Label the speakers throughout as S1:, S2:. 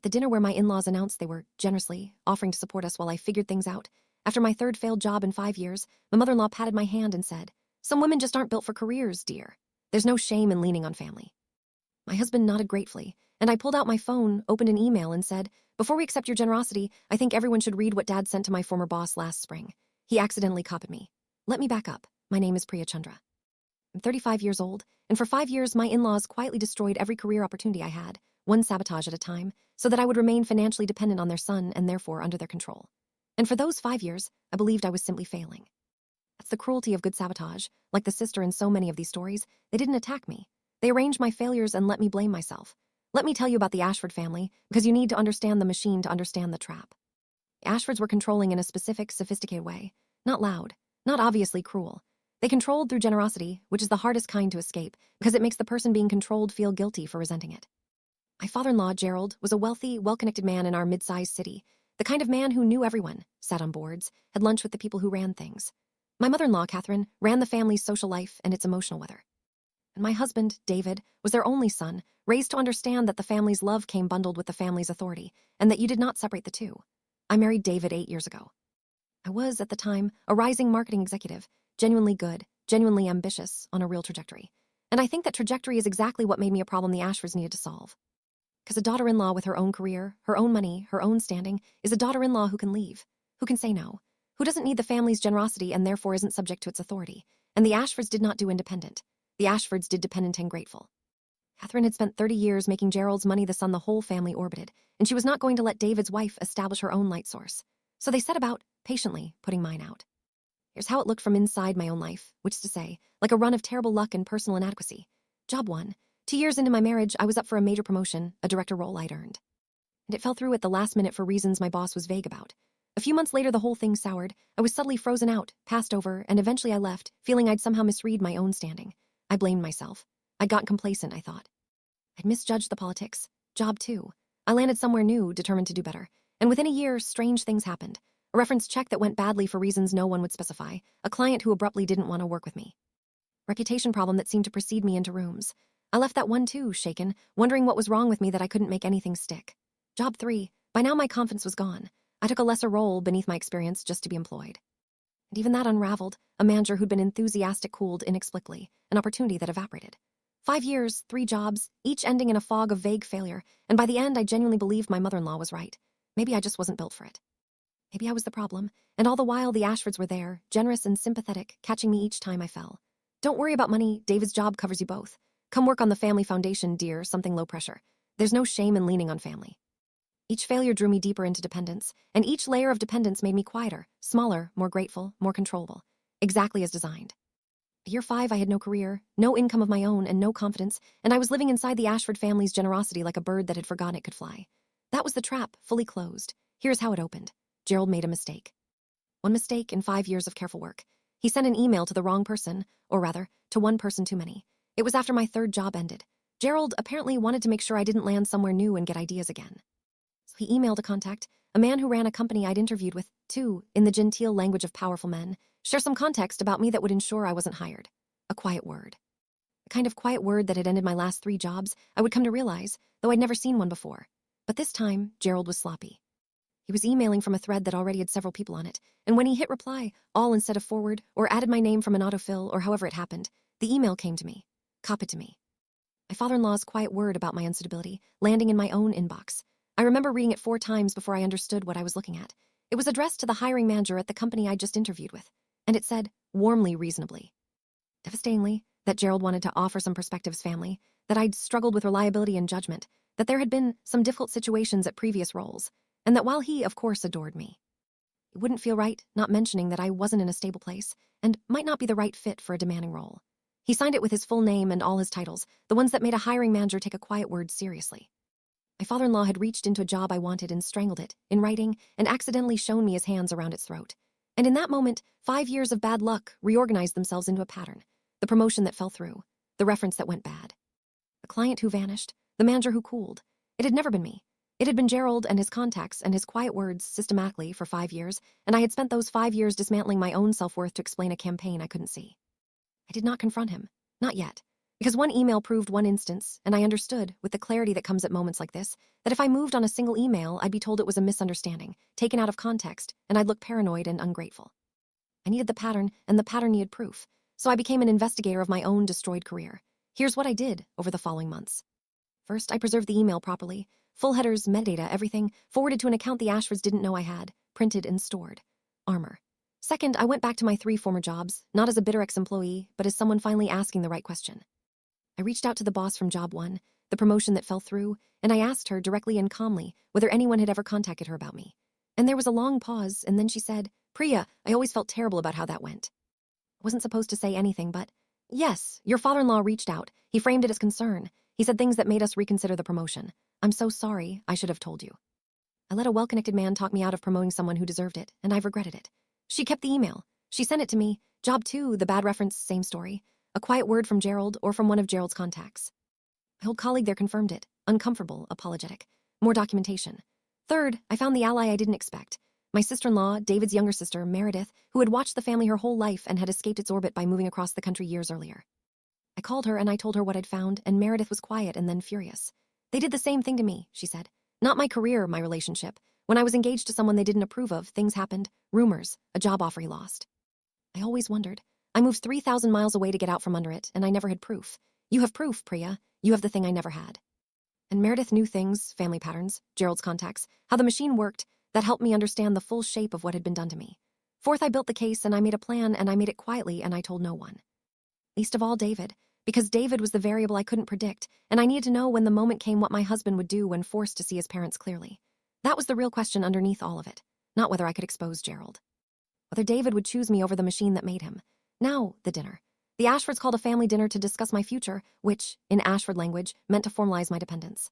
S1: the dinner where my in-laws announced they were generously offering to support us while I figured things out, after my third failed job in 5 years, my mother-in-law patted my hand and said, "Some women just aren't built for careers, dear. There's no shame in leaning on family." My husband nodded gratefully, and I pulled out my phone, opened an email, and said, "Before we accept your generosity, I think everyone should read what Dad sent to my former boss last spring. He accidentally copied me. Let me back up. My name is Priya Chandra. I'm 35 years old, and for 5 years my in-laws quietly destroyed every career opportunity I had, one sabotage at a time, so that I would remain financially dependent on their son and therefore under their control. And for those 5 years, I believed I was simply failing. That's the cruelty of good sabotage. Like the sister in so many of these stories, they didn't attack me. They arranged my failures and let me blame myself. Let me tell you about the Ashford family, because you need to understand the machine to understand the trap. The Ashfords were controlling in a specific, sophisticated way. Not loud, not obviously cruel. They controlled through generosity, which is the hardest kind to escape, because it makes the person being controlled feel guilty for resenting it. My father-in-law, Gerald, was a wealthy, well-connected man in our mid-sized city, the kind of man who knew everyone, sat on boards, had lunch with the people who ran things. My mother-in-law, Catherine, ran the family's social life and its emotional weather. And my husband, David, was their only son, raised to understand that the family's love came bundled with the family's authority, and that you did not separate the two. I married David 8 years ago. I was, at the time, a rising marketing executive, genuinely good, genuinely ambitious, on a real trajectory. And I think that trajectory is exactly what made me a problem the Ashfords needed to solve. Because a daughter-in-law with her own career, her own money, her own standing, is a daughter-in-law who can leave, who can say no, who doesn't need the family's generosity and therefore isn't subject to its authority. And the Ashfords did not do independent. The Ashfords did dependent and grateful. Catherine had spent 30 years making Gerald's money the sun the whole family orbited, and she was not going to let David's wife establish her own light source. So they set about, patiently, putting mine out. Here's how it looked from inside my own life, which is to say, like a run of terrible luck and personal inadequacy. Job 1. 2 years into my marriage, I was up for a major promotion, a director role I'd earned. And it fell through at the last minute for reasons my boss was vague about. A few months later, the whole thing soured. I was subtly frozen out, passed over, and eventually I left, feeling I'd somehow misread my own standing. I blamed myself. I'd gotten complacent, I thought. I'd misjudged the politics. Job 2. I landed somewhere new, determined to do better. And within a year, strange things happened. A reference check that went badly for reasons no one would specify. A client who abruptly didn't want to work with me. Reputation problem that seemed to precede me into rooms. I left that one too, shaken, wondering what was wrong with me that I couldn't make anything stick. Job 3. By now my confidence was gone. I took a lesser role beneath my experience just to be employed. And even that unraveled, a manager who'd been enthusiastic cooled inexplicably, an opportunity that evaporated. 5 years, 3 jobs, each ending in a fog of vague failure, and by the end I genuinely believed my mother-in-law was right. Maybe I just wasn't built for it. Maybe I was the problem, and all the while the Ashfords were there, generous and sympathetic, catching me each time I fell. "Don't worry about money, David's job covers you both. Come work on the family foundation, dear, something low pressure. There's no shame in leaning on family." Each failure drew me deeper into dependence, and each layer of dependence made me quieter, smaller, more grateful, more controllable. Exactly as designed. By year 5, I had no career, no income of my own, and no confidence, and I was living inside the Ashford family's generosity like a bird that had forgotten it could fly. That was the trap, fully closed. Here's how it opened. Gerald made a mistake. One mistake in 5 years of careful work. He sent an email to the wrong person, or rather, to one person too many. It was after my 3rd job ended. Gerald apparently wanted to make sure I didn't land somewhere new and get ideas again. So he emailed a contact, a man who ran a company I'd interviewed with, to, in the genteel language of powerful men, share some context about me that would ensure I wasn't hired. A quiet word. The kind of quiet word that had ended my last 3 jobs, I would come to realize, though I'd never seen one before. But this time, Gerald was sloppy. He was emailing from a thread that already had several people on it, and when he hit reply, all instead of forward, or added my name from an autofill, or however it happened, the email came to me, copied to me. My father-in-law's quiet word about my unsuitability, landing in my own inbox. I remember reading it 4 times before I understood what I was looking at. It was addressed to the hiring manager at the company I'd just interviewed with, and it said, warmly, reasonably. Devastatingly, that Gerald wanted to offer some perspectives family, that I'd struggled with reliability and judgment, that there had been some difficult situations at previous roles, and that while he, of course, adored me, it wouldn't feel right not mentioning that I wasn't in a stable place and might not be the right fit for a demanding role. He signed it with his full name and all his titles, the ones that made a hiring manager take a quiet word seriously. My father-in-law had reached into a job I wanted and strangled it, in writing, and accidentally shown me his hands around its throat. And in that moment, 5 years of bad luck reorganized themselves into a pattern. The promotion that fell through, the reference that went bad. The client who vanished, the manager who cooled. It had never been me. It had been Gerald and his contacts and his quiet words systematically for 5 years, and I had spent those 5 years dismantling my own self-worth to explain a campaign I couldn't see. I did not confront him. Not yet. Because one email proved one instance, and I understood, with the clarity that comes at moments like this, that if I moved on a single email, I'd be told it was a misunderstanding, taken out of context, and I'd look paranoid and ungrateful. I needed the pattern, and the pattern needed proof, so I became an investigator of my own destroyed career. Here's what I did over the following months. First, I preserved the email properly. Full headers, metadata, everything, forwarded to an account the Ashfords didn't know I had, printed and stored. Armor. Second, I went back to my 3 former jobs, not as a bitter ex-employee, but as someone finally asking the right question. I reached out to the boss from job 1, the promotion that fell through, and I asked her directly and calmly whether anyone had ever contacted her about me. And there was a long pause, and then she said, "Priya, I always felt terrible about how that went." I wasn't supposed to say anything, but, "Yes, your father-in-law reached out. He framed it as concern. He said things that made us reconsider the promotion. I'm so sorry, I should have told you." I let a well-connected man talk me out of promoting someone who deserved it, and I've regretted it. She kept the email. She sent it to me. Job 2, the bad reference, same story. A quiet word from Gerald or from one of Gerald's contacts. My old colleague there confirmed it. Uncomfortable, apologetic. More documentation. Third, I found the ally I didn't expect. My sister-in-law, David's younger sister, Meredith, who had watched the family her whole life and had escaped its orbit by moving across the country years earlier. I called her and I told her what I'd found, and Meredith was quiet and then furious. "They did the same thing to me," she said. "Not my career, my relationship. When I was engaged to someone they didn't approve of, things happened. Rumors, a job offer he lost." I always wondered. I moved 3,000 miles away to get out from under it, and I never had proof. You have proof, Priya. You have the thing I never had. And Meredith knew things, family patterns, Gerald's contacts, how the machine worked, that helped me understand the full shape of what had been done to me. Fourth, I built the case, and I made a plan, and I made it quietly, and I told no one. Least of all David, because David was the variable I couldn't predict, and I needed to know when the moment came what my husband would do when forced to see his parents clearly. That was the real question underneath all of it, not whether I could expose Gerald. Whether David would choose me over the machine that made him. Now, the dinner. The Ashfords called a family dinner to discuss my future, which, in Ashford language, meant to formalize my dependence.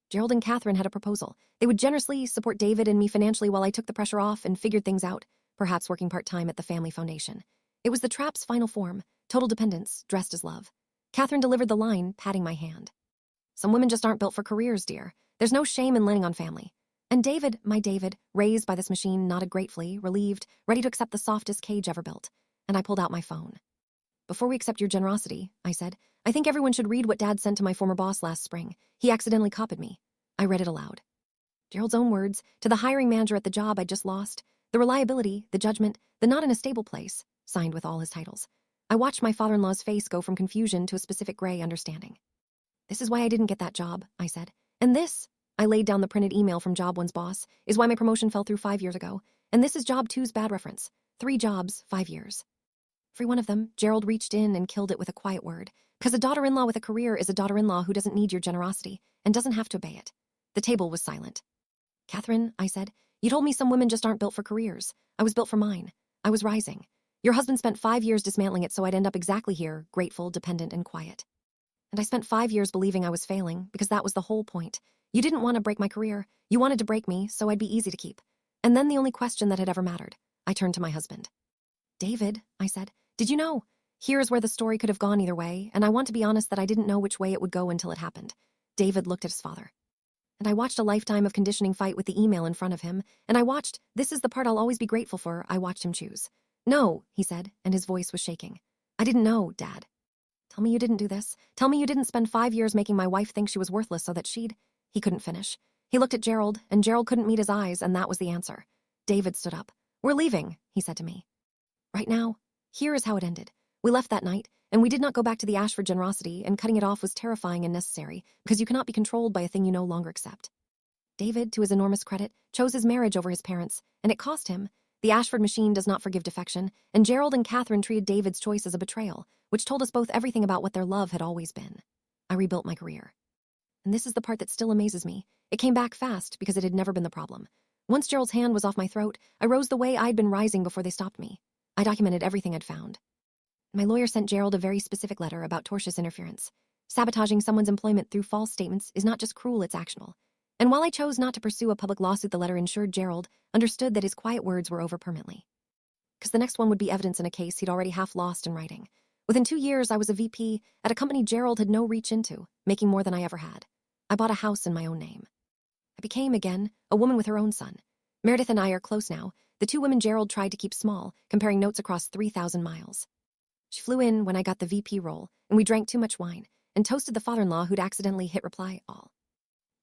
S1: Gerald and Catherine had a proposal. They would generously support David and me financially while I took the pressure off and figured things out, perhaps working part-time at the family foundation. It was the trap's final form, total dependence, dressed as love. Catherine delivered the line, patting my hand. "Some women just aren't built for careers, dear. There's no shame in leaning on family." And David, my David, raised by this machine, nodded gratefully, relieved, ready to accept the softest cage ever built. And I pulled out my phone. "Before we accept your generosity," I said, "I think everyone should read what Dad sent to my former boss last spring. He accidentally copied me." I read it aloud. Gerald's own words, to the hiring manager at the job I'd just lost. The reliability, the judgment, the not in a stable place, signed with all his titles. I watched my father-in-law's face go from confusion to a specific gray understanding. "This is why I didn't get that job," I said. "And this," I laid down the printed email from Job 1's boss, "is why my promotion fell through 5 years ago. And this is Job 2's bad reference. 3 jobs, 5 years. Every one of them, Gerald reached in and killed it with a quiet word. Because a daughter-in-law with a career is a daughter-in-law who doesn't need your generosity and doesn't have to obey it." The table was silent. "Catherine," I said, "you told me some women just aren't built for careers. I was built for mine. I was rising. Your husband spent 5 years dismantling it so I'd end up exactly here, grateful, dependent, and quiet. And I spent 5 years believing I was failing because that was the whole point. You didn't want to break my career. You wanted to break me so I'd be easy to keep. And then the only question that had ever mattered. I turned to my husband. "David," I said, "did you know? Here's where the story could have gone either way, and I want to be honest that I didn't know which way it would go until it happened." David looked at his father. And I watched a lifetime of conditioning fight with the email in front of him, and I watched, this is the part I'll always be grateful for, I watched him choose. "No," he said, and his voice was shaking. "I didn't know, Dad. Tell me you didn't do this. Tell me you didn't spend 5 years making my wife think she was worthless so that she'd..." He couldn't finish. He looked at Gerald, and Gerald couldn't meet his eyes, and that was the answer. David stood up. "We're leaving," he said to me. "Right now. Here is how it ended. We left that night, and we did not go back to the Ashford generosity, and cutting it off was terrifying and necessary, because you cannot be controlled by a thing you no longer accept. David, to his enormous credit, chose his marriage over his parents, and it cost him. The Ashford machine does not forgive defection, and Gerald and Catherine treated David's choice as a betrayal, which told us both everything about what their love had always been. I rebuilt my career. And this is the part that still amazes me. It came back fast because it had never been the problem. Once Gerald's hand was off my throat, I rose the way I'd been rising before they stopped me. I documented everything I'd found. My lawyer sent Gerald a very specific letter about tortious interference. Sabotaging someone's employment through false statements is not just cruel, it's actionable. And while I chose not to pursue a public lawsuit, the letter ensured Gerald understood that his quiet words were over permanently. Because the next one would be evidence in a case he'd already half lost in writing. Within 2 years, I was a VP at a company Gerald had no reach into, making more than I ever had. I bought a house in my own name. I became, again, a woman with her own son. Meredith and I are close now, the 2 women Gerald tried to keep small, comparing notes across 3,000 miles. She flew in when I got the VP role, and we drank too much wine and toasted the father-in-law who'd accidentally hit reply all.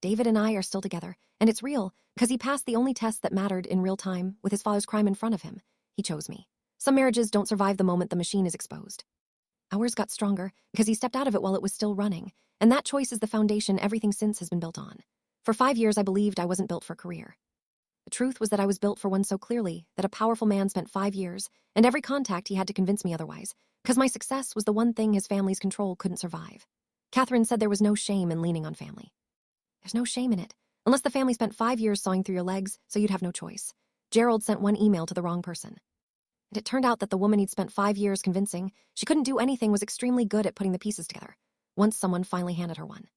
S1: David and I are still together, and it's real because he passed the only test that mattered in real time with his father's crime in front of him. He chose me. Some marriages don't survive the moment the machine is exposed. Ours got stronger because he stepped out of it while it was still running, and that choice is the foundation everything since has been built on. For 5 years, I believed I wasn't built for a career. The truth was that I was built for one so clearly that a powerful man spent 5 years, and every contact he had to convince me otherwise, because my success was the one thing his family's control couldn't survive. Catherine said there was no shame in leaning on family. There's no shame in it, unless the family spent 5 years sawing through your legs, so you'd have no choice. Gerald sent one email to the wrong person. And it turned out that the woman he'd spent 5 years convincing she couldn't do anything was extremely good at putting the pieces together, once someone finally handed her one.